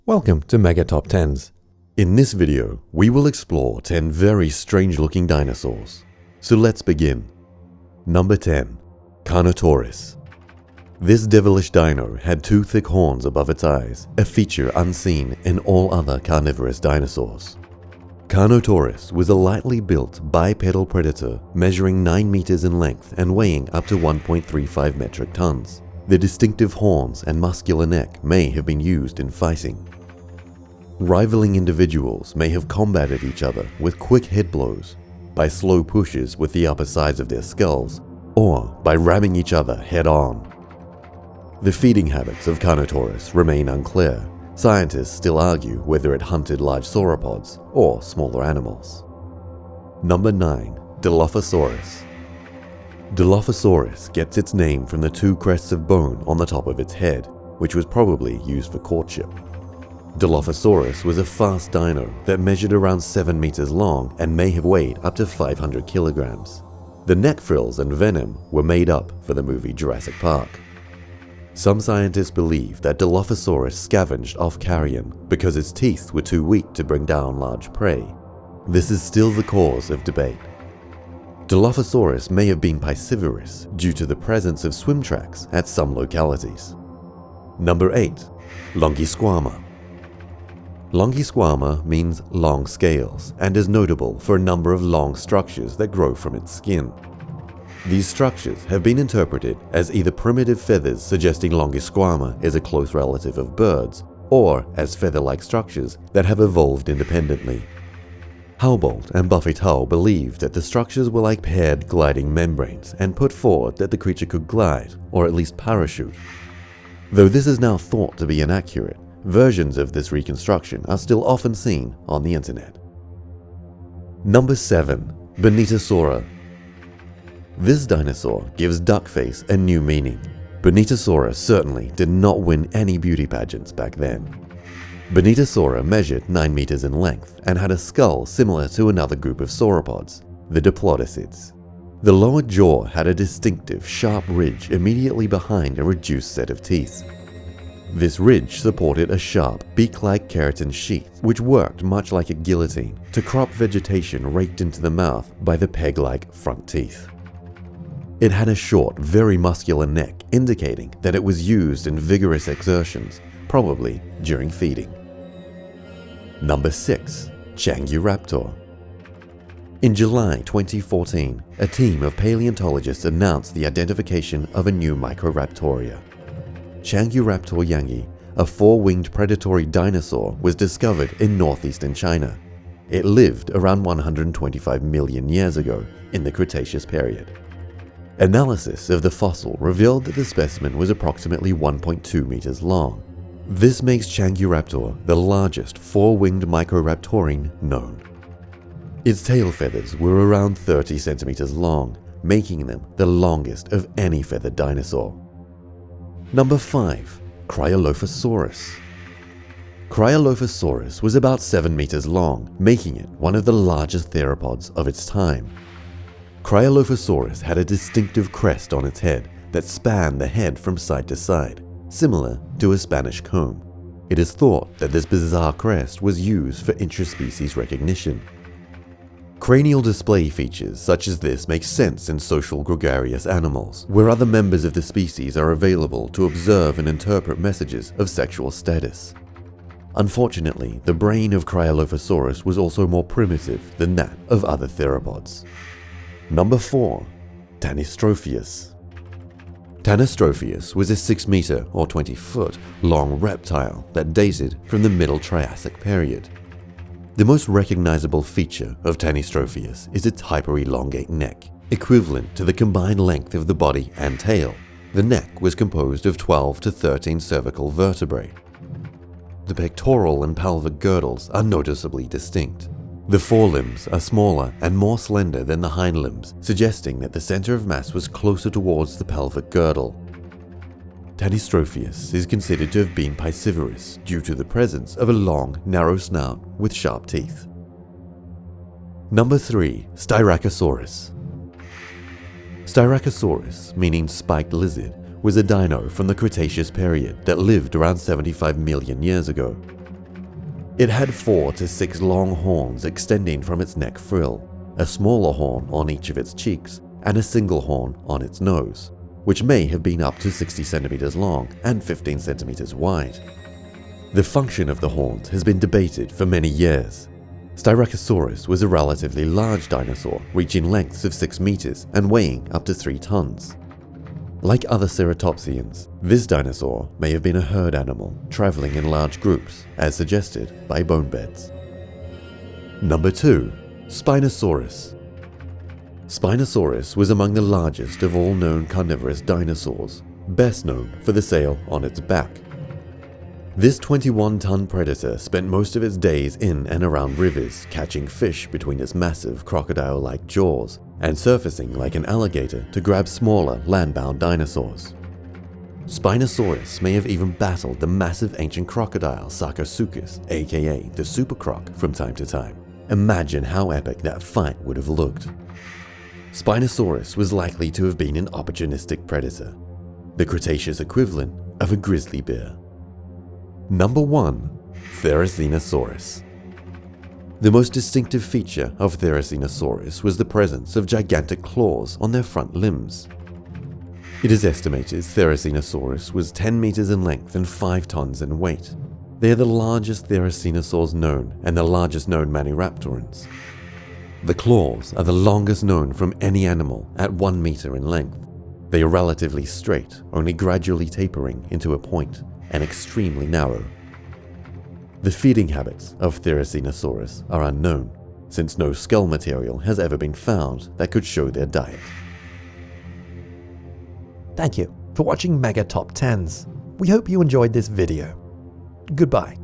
Welcome to Mega Top 10s. In this video, we will explore 10 very strange looking dinosaurs. So let's begin. Number 10. Carnotaurus. This devilish dino had two thick horns above its eyes, a feature unseen in all other carnivorous dinosaurs. Carnotaurus was a lightly built bipedal predator measuring 9 meters in length and weighing up to 1.35 metric tons. The distinctive horns and muscular neck may have been used in fighting. Rivaling individuals may have combated each other with quick head blows, by slow pushes with the upper sides of their skulls, or by ramming each other head-on. The feeding habits of Carnotaurus remain unclear. Scientists still argue whether it hunted large sauropods or smaller animals. Number 9. Dilophosaurus. Dilophosaurus gets its name from the two crests of bone on the top of its head, which was probably used for courtship. Dilophosaurus was a fast dino that measured around 7 meters long and may have weighed up to 500 kilograms. The neck frills and venom were made up for the movie Jurassic Park. Some scientists believe that Dilophosaurus scavenged off carrion because its teeth were too weak to bring down large prey. This is still the cause of debate. Dilophosaurus may have been piscivorous due to the presence of swim tracks at some localities. Number 8. Longisquama. Longisquama means long scales and is notable for a number of long structures that grow from its skin. These structures have been interpreted as either primitive feathers suggesting Longisquama is a close relative of birds, or as feather-like structures that have evolved independently. Houbolt and Buffet-Hull believed that the structures were like paired gliding membranes and put forward that the creature could glide, or at least parachute. Though this is now thought to be inaccurate, versions of this reconstruction are still often seen on the internet. Number 7. Vinitasora. This dinosaur gives duckface a new meaning. Vinitasora certainly did not win any beauty pageants back then. Vinitasora measured 9 meters in length and had a skull similar to another group of sauropods, the diplodocids. The lower jaw had a distinctive sharp ridge immediately behind a reduced set of teeth. This ridge supported a sharp, beak-like keratin sheath, which worked much like a guillotine to crop vegetation raked into the mouth by the peg-like front teeth. It had a short, very muscular neck, indicating that it was used in vigorous exertions, probably during feeding. Number 6. Changi Raptor. In July 2014, a team of paleontologists announced the identification of a new Microraptoria. Changi Raptor yangi, a 4-winged predatory dinosaur, was discovered in northeastern China. It lived around 125 million years ago in the Cretaceous period. Analysis of the fossil revealed that the specimen was approximately 1.2 meters long. This makes Changi Raptor the largest 4-winged Microraptorian known. Its tail feathers were around 30 centimeters long, making them the longest of any feathered dinosaur. Number 5. Cryolophosaurus. Cryolophosaurus was about 7 meters long, making it one of the largest theropods of its time. Cryolophosaurus had a distinctive crest on its head that spanned the head from side to side, similar to a Spanish comb. It is thought that this bizarre crest was used for interspecies recognition. Cranial display features such as this make sense in social gregarious animals, where other members of the species are available to observe and interpret messages of sexual status. Unfortunately, the brain of Cryolophosaurus was also more primitive than that of other theropods. Number 4. Tanystropheus. Tanystropheus was a 6 meter or 20 foot long reptile that dated from the Middle Triassic period. The most recognizable feature of Tanystropheus is its hyper-elongate neck, equivalent to the combined length of the body and tail. The neck was composed of 12 to 13 cervical vertebrae. The pectoral and pelvic girdles are noticeably distinct. The forelimbs are smaller and more slender than the hind limbs, suggesting that the center of mass was closer towards the pelvic girdle. Tanystropheus is considered to have been piscivorous due to the presence of a long, narrow snout with sharp teeth. Number 3. Styracosaurus. Styracosaurus, meaning spiked lizard, was a dino from the Cretaceous period that lived around 75 million years ago. It had 4 to 6 long horns extending from its neck frill, a smaller horn on each of its cheeks, and a single horn on its nose, which may have been up to 60 centimeters long and 15 centimeters wide. The function of the horns has been debated for many years. Styracosaurus was a relatively large dinosaur, reaching lengths of 6 meters and weighing up to 3 tons. Like other ceratopsians, this dinosaur may have been a herd animal, traveling in large groups, as suggested by bone beds. Number 2. Spinosaurus. Spinosaurus was among the largest of all known carnivorous dinosaurs, best known for the sail on its back. This 21-ton predator spent most of its days in and around rivers, catching fish between its massive crocodile-like jaws and surfacing like an alligator to grab smaller land-bound dinosaurs. Spinosaurus may have even battled the massive ancient crocodile Sarcosuchus, aka the Super Croc, from time to time. Imagine how epic that fight would have looked. Spinosaurus was likely to have been an opportunistic predator, the Cretaceous equivalent of a grizzly bear. Number 1. Therizinosaurus. The most distinctive feature of Therizinosaurus was the presence of gigantic claws on their front limbs. It is estimated Therizinosaurus was 10 meters in length and 5 tons in weight. They are the largest therizinosaurs known and the largest known maniraptorans. The claws are the longest known from any animal at 1 meter in length. They are relatively straight, only gradually tapering into a point, and extremely narrow. The feeding habits of Therizinosaurus are unknown, since no skull material has ever been found that could show their diet. Thank you for watching Mega Top 10s. We hope you enjoyed this video. Goodbye.